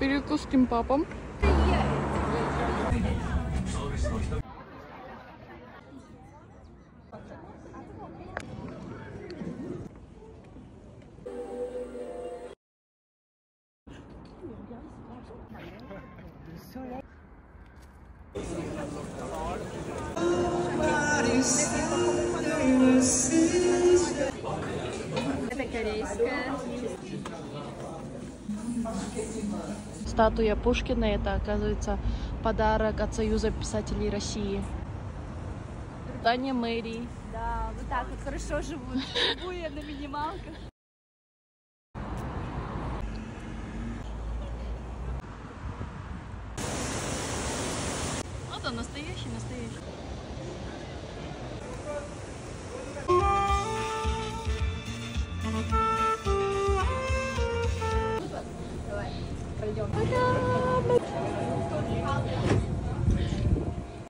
Перекус с кимпапом. Это корейская. Статуя Пушкина — это, оказывается, подарок от Союза писателей России. Здание мэрии. Да, вот так вот хорошо живут. Живу я на минималках. Вот он, настоящий. Давай, пойдем.